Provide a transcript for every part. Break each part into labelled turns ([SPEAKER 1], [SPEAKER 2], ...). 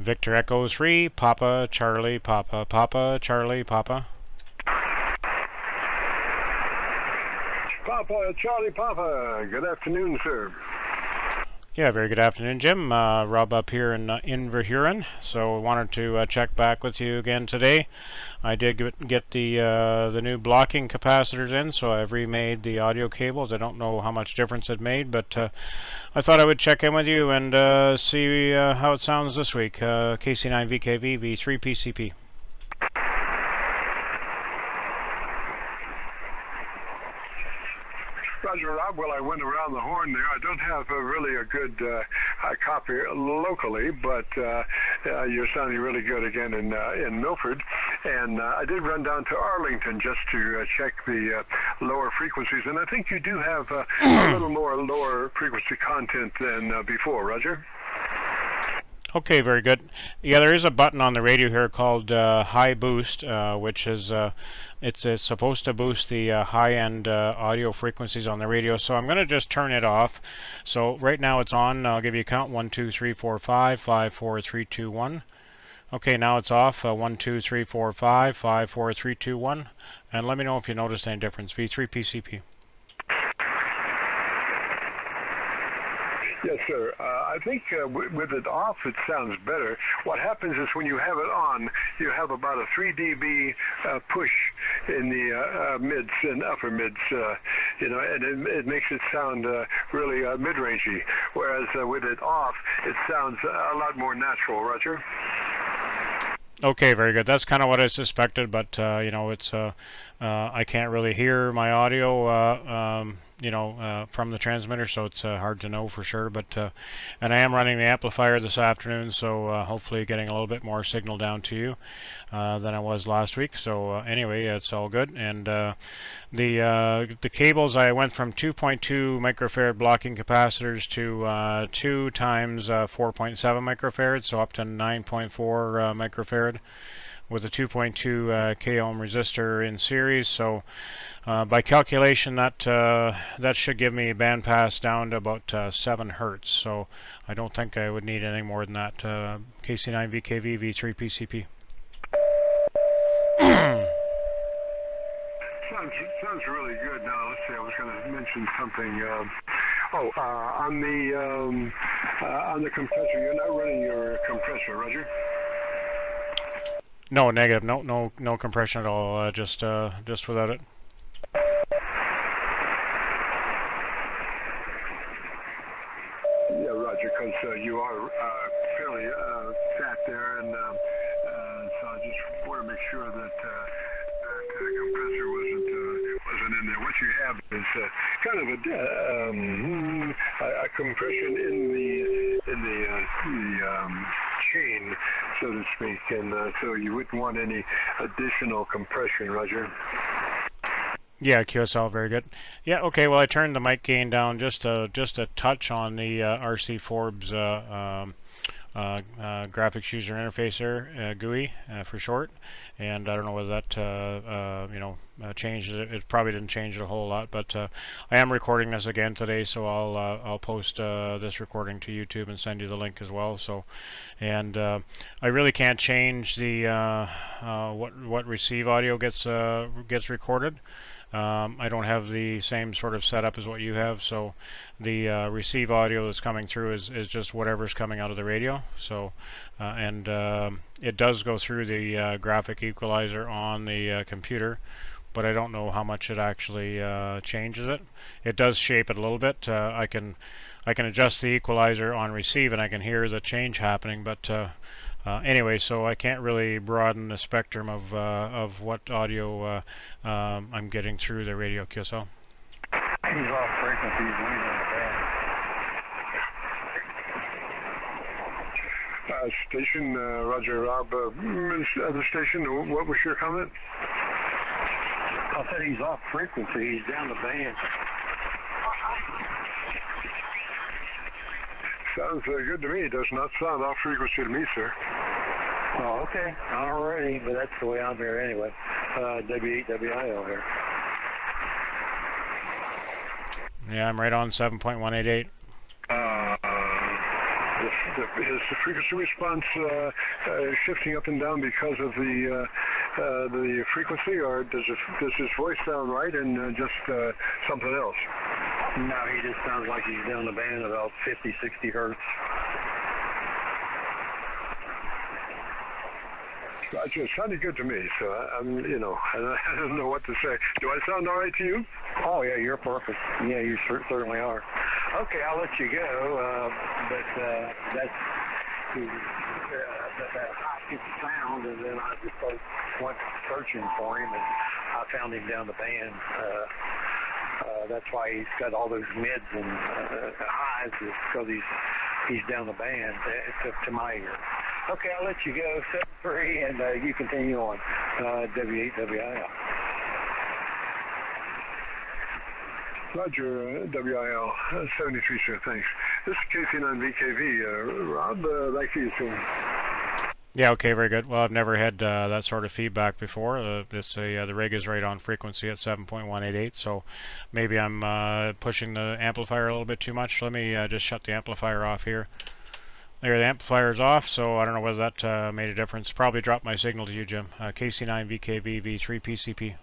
[SPEAKER 1] Victor Echo 3, Papa, Charlie, Papa, Papa, Charlie, Papa.
[SPEAKER 2] Papa, Charlie, Papa. Good afternoon, sir.
[SPEAKER 1] Yeah, very good afternoon, Jim. Rob up here in Verhuren. So I wanted to check back with you again today. I did get the new blocking capacitors in, so I've remade the audio cables. I don't know how much difference it made, but I thought I would check in with you and see how it sounds this week. KC9VKV V3PCP.
[SPEAKER 2] Roger, Rob. Well, I went around the horn there. I don't have really a good copy locally, but you're sounding really good again in Milford. And I did run down to Arlington just to check the lower frequencies, and I think you do have a little more lower frequency content than before, Roger.
[SPEAKER 1] Okay, very good. Yeah, there is a button on the radio here called High Boost, which is it's supposed to boost the high-end audio frequencies on the radio. So I'm going to just turn it off. So right now it's on. I'll give you a count: 1, 2, 3, 4, 5, 5, 4, 3, 2, 1. Okay, now it's off. 1, 2, 3, 4, 5, 5, 4, 3, 2, 1. And let me know if you noticed any difference. V3PCP.
[SPEAKER 2] Yes, sir. I think with it off, it sounds better. What happens is when you have it on, you have about a 3 dB push in the mids and upper mids, and it makes it sound really mid-rangey. Whereas with it off, it sounds a lot more natural, Roger.
[SPEAKER 1] Okay, very good. That's kind of what I suspected, but it's I can't really hear my audio, from the transmitter, so it's hard to know for sure. But and I am running the amplifier this afternoon, so hopefully getting a little bit more signal down to you than I was last week. So anyway, it's all good. And the cables, I went from 2.2 microfarad blocking capacitors to 2 times 4.7 microfarad, so up to 9.4 microfarad with a 2.2 k ohm resistor in series. So by calculation, that should give me a bandpass down to about 7 hertz. So I don't think I would need any more than that. KC9VKV V3PCP.
[SPEAKER 2] Sounds really good. Now let's see. I was going to mention something. On the compressor, you're not running your compressor, Roger?
[SPEAKER 1] No, negative. No compression at all. Just without it.
[SPEAKER 2] Yeah, Roger, because you are fairly fat there, and so I just want to make sure that compressor wasn't in there. What you have is kind of a compression in the chain, so to speak, and so you wouldn't want any additional compression, Roger.
[SPEAKER 1] Yeah, QSL, very good. Yeah, okay. Well, I turned the mic gain down just a touch on the RC Forbes graphics user interfacer GUI for short, and I don't know whether that changed it. It probably didn't change it a whole lot, but I am recording this again today, so I'll post this recording to YouTube and send you the link as well. So, and I really can't change the what receive audio gets recorded. I don't have the same sort of setup as what you have, so the receive audio that's coming through is just whatever's coming out of the radio. So and it does go through the graphic equalizer on the computer, but I don't know how much it actually changes it. It does shape it a little bit. I can adjust the equalizer on receive and I can hear the change happening, but anyway, so I can't really broaden the spectrum of what audio I'm getting through the radio QSL.
[SPEAKER 3] He's off frequency. He's leaving the band.
[SPEAKER 2] Station, Roger, Rob, other station, what was your comment?
[SPEAKER 3] I said he's off frequency. He's down the band.
[SPEAKER 2] Sounds good to me. It does not sound off frequency to me, sir.
[SPEAKER 3] Oh, okay. Alrighty, but that's the way I'm here anyway. W8WIO here.
[SPEAKER 1] Yeah, I'm right on 7.188.
[SPEAKER 2] is the frequency response shifting up and down because of the frequency, or does his voice sound right and just something else?
[SPEAKER 3] No, he just sounds like he's down the band about 50, 60 hertz.
[SPEAKER 2] It sounded good to me, so I'm, I don't know what to say. Do I sound all right to you?
[SPEAKER 3] Oh, yeah, you're perfect. Yeah, you certainly are. Okay, I'll let you go, but that's that high-pitched sound, and then I just went searching for him, and I found him down the band. That's why he's got all those mids and highs, is because he's down the band to my ear. Okay, I'll let you go, 7-3, and you continue on, W8WIL.
[SPEAKER 2] Roger, WIL, 73, sir, thanks. This is KC9VKV. Rob, back to you soon.
[SPEAKER 1] Yeah, okay, very good. Well, I've never had that sort of feedback before. The rig is right on frequency at 7.188, so maybe I'm pushing the amplifier a little bit too much. Let me just shut the amplifier off here. There, the amplifier's off, so I don't know whether that made a difference. Probably dropped my signal to you, Jim. KC9VKV V3PCP.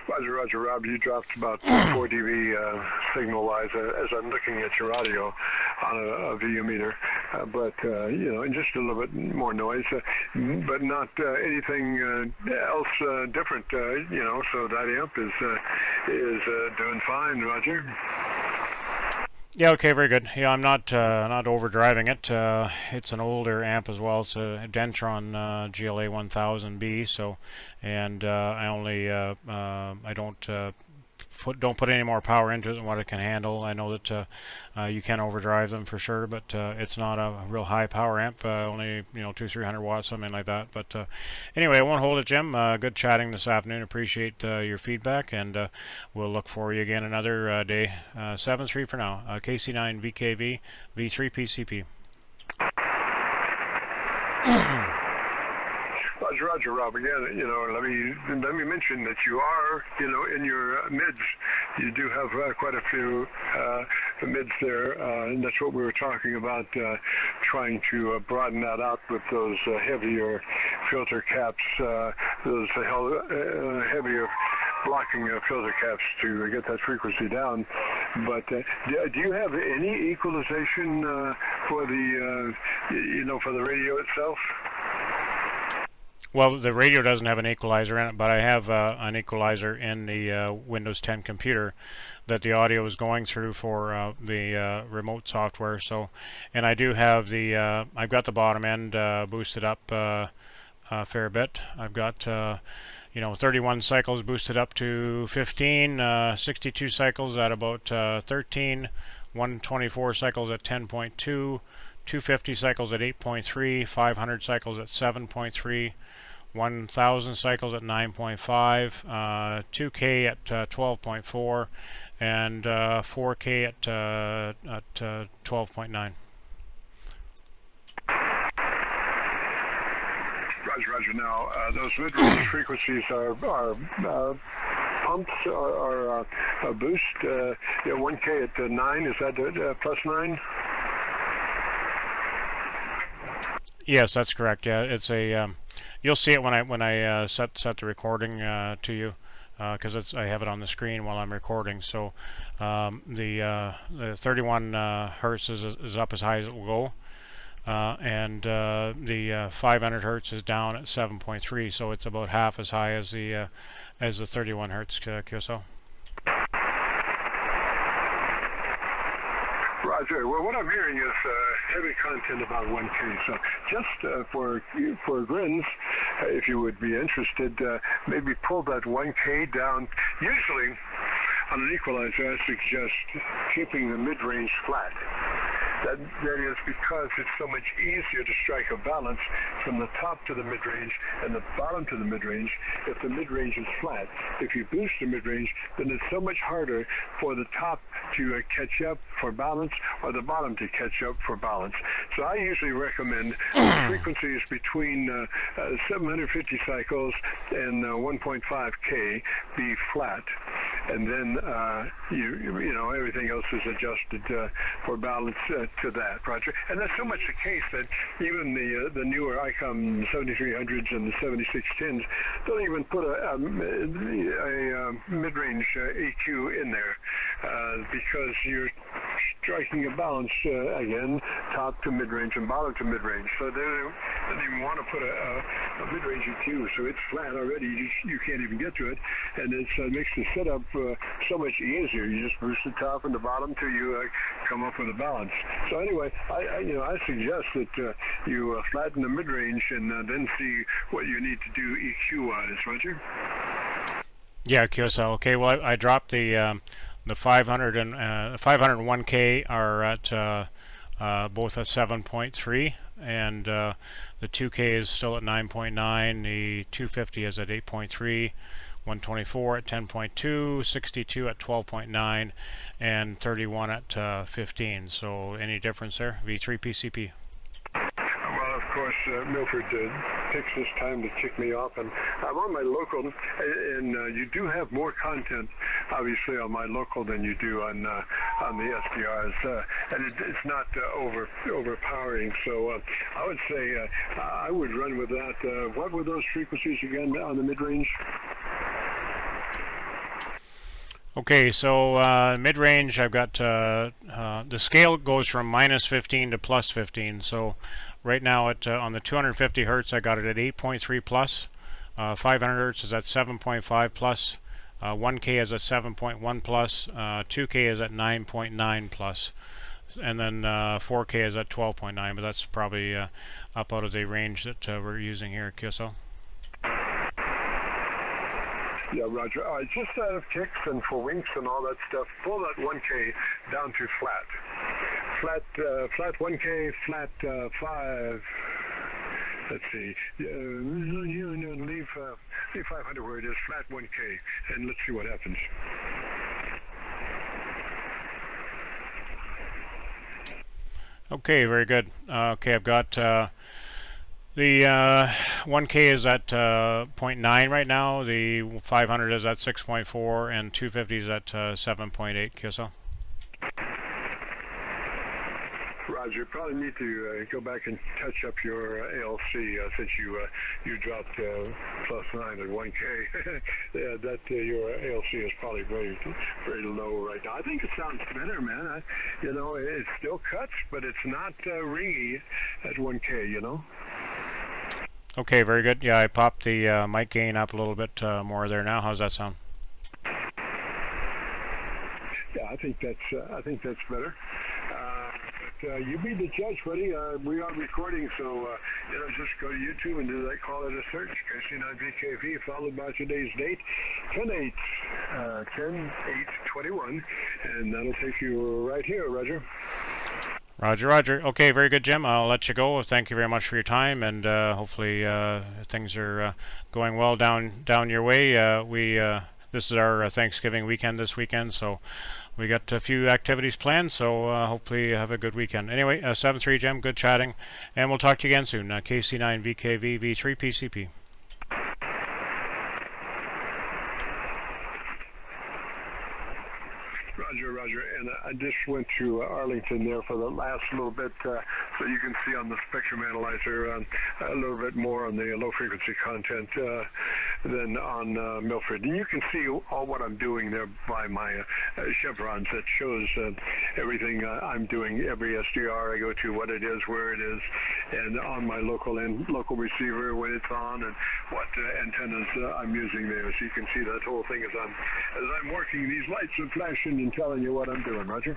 [SPEAKER 2] Roger, Rob, you dropped about 4 dB signal-wise as I'm looking at your audio on a VU meter, but and just a little bit more noise, but not anything else different, so that amp is doing fine, Roger.
[SPEAKER 1] Yeah, okay, very good. Yeah, I'm not overdriving it. It's an older amp as well. It's a Dentron GLA 1000B. So, and I only I don't put any more power into it than what it can handle. I know that you can overdrive them for sure, but it's not a real high power amp. Only 200-300 watts, something like that. But anyway, I won't hold it, Jim. Good chatting this afternoon. Appreciate your feedback, and we'll look for you again another day. 7-3 for now. KC9VKV V3PCP.
[SPEAKER 2] Roger, Rob. Again, let me mention that you are, in your mids, you do have quite a few mids there, and that's what we were talking about, trying to broaden that out with those heavier filter caps, those heavier blocking filter caps to get that frequency down. But do you have any equalization for the, for the radio itself?
[SPEAKER 1] Well, the radio doesn't have an equalizer in it, but I have an equalizer in the Windows 10 computer that the audio is going through for the remote software. So, and I do have the I've got the bottom end boosted up a fair bit. I've got 31 cycles boosted up to 15, 62 cycles at about 13, 124 cycles at 10.2, 250 cycles at 8.3, 500 cycles at 7.3, 1000 cycles at 9.5, 2K at 12.4, and 4K at 12.9.
[SPEAKER 2] Roger. Now, those mid-range frequencies are pumps or a boost. 1K at 9, is that plus 9?
[SPEAKER 1] Yes, that's correct. Yeah, it's a. You'll see it when I set the recording to you, because I have it on the screen while I'm recording. So the 31 hertz is up as high as it will go, and the 500 hertz is down at 7.3. So it's about half as high as the 31 hertz QSO.
[SPEAKER 2] Roger. Well, what I'm hearing is heavy content about 1K. So just for grins, if you would be interested, maybe pull that 1K down. Usually, on an equalizer, I suggest keeping the mid-range flat. That is because it's so much easier to strike a balance from the top to the mid-range and the bottom to the mid-range if the mid-range is flat. If you boost the mid-range, then it's so much harder for the top to catch up for balance or the bottom to catch up for balance. So I usually recommend frequencies between 750 cycles and 1.5K be flat. and then you know everything else is adjusted for balance to that, Roger. And that's so much the case that even the newer ICOM 7300s and the 7610s don't even put a mid-range EQ in there because you're striking a balance again, top to mid-range and bottom to mid-range. So they don't even want to put a mid-range EQ, so it's flat already. You can't even get to it, and it makes the setup so much easier. You just boost the top and the bottom till you come up with a balance. So anyway, I suggest that you flatten the mid-range and then see what you need to do EQ-wise, Roger.
[SPEAKER 1] Yeah, QSL. Okay, well, I dropped the 500 and 501K are at both at 7.3, and the 2K is still at 9.9. The 250 is at 8.3. 124 at 10.2, 62 at 12.9, and 31 at 15. So any difference there? V3 PCP.
[SPEAKER 2] Well, of course, Milford takes this time to tick me off, and I'm on my local, and you do have more content, obviously, on my local than you do on the SDRs, and it's not overpowering. So I would say I would run with that. What were those frequencies again on the mid-range?
[SPEAKER 1] Okay, so mid-range, I've got the scale goes from -15 to +15. So right now on the 250 hertz, I got it at 8.3 plus. 500 hertz is at 7.5 plus. 1K is at 7.1 plus. 2K is at 9.9 plus. And then 4K is at 12.9, but that's probably up out of the range that we're using here at QSL.
[SPEAKER 2] Yeah, Roger. Just out of kicks and for winks and all that stuff, pull that 1K down to flat. Flat 1K, flat 5. Let's see. Leave 500 where it is, flat 1K, and let's see what happens.
[SPEAKER 1] Okay, very good. Okay, I've got the 1K is at 0.9 right now. The 500 is at 6.4, and 250 is at 7.8. QSL.
[SPEAKER 2] Roger, you probably need to go back and touch up your ALC since you dropped +9 at 1K. Yeah, that your ALC is probably very low right now. I think it sounds better, man. It still cuts, but it's not ringy at 1K.
[SPEAKER 1] Okay, very good. Yeah, I popped the mic gain up a little bit more there now. How's that sound?
[SPEAKER 2] Yeah, I think that's better. But you be the judge, buddy. We are recording, so just go to YouTube and do that. Call it a search, KC9VKV, followed by today's date, 10/8/21, and that'll take you right here, Roger.
[SPEAKER 1] Roger. Okay, very good, Jim. I'll let you go. Thank you very much for your time, and hopefully things are going well down your way. This is our Thanksgiving weekend this weekend, so we got a few activities planned, so hopefully you have a good weekend. Anyway, 7-3, Jim, good chatting, and we'll talk to you again soon. KC9VKV, V3 PCP.
[SPEAKER 2] Roger, and I just went to Arlington there for the last little bit, so you can see on the spectrum analyzer a little bit more on the low frequency content than on Milford. And you can see all what I'm doing there by my chevrons that shows everything I'm doing, every SDR I go to, what it is, where it is, and on my local receiver when it's on, and what antennas I'm using there. So you can see that whole thing as I'm working. These lights are flashing and telling you what I'm doing, Roger.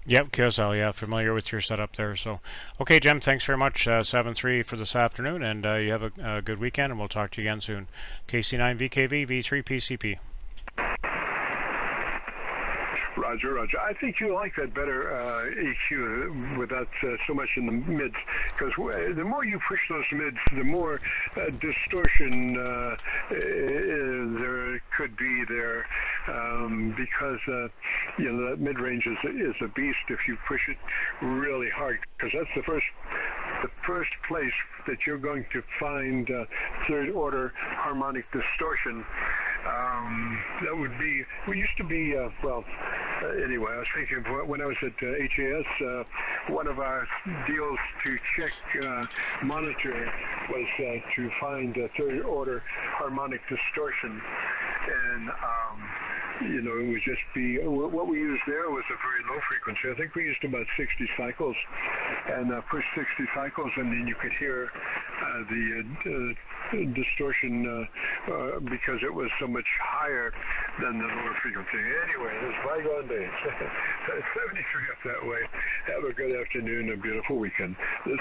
[SPEAKER 1] Yep, QSL, yeah, familiar with your setup there. So, okay, Jim, thanks very much. 7-3 for this afternoon, and you have a good weekend, and we'll talk to you again soon. KC9VKV, V3 PCP.
[SPEAKER 2] Roger. I think you like that better EQ without so much in the mids, because the more you push those mids, the more distortion there could be there, because that mid range is a beast if you push it really hard, because that's the first place that you're going to find third order harmonic distortion. That would be, we used to be, anyway, I was thinking when I was at HAS, one of our deals to check monitor was to find third order harmonic distortion. And you know, it would just be, what we used there was a very low frequency. I think we used about 60 cycles and pushed 60 cycles, and then you could hear the distortion because it was so much higher than the lower frequency. Anyway, it's bygone days. 73 up that way. Have a good afternoon, a beautiful weekend. This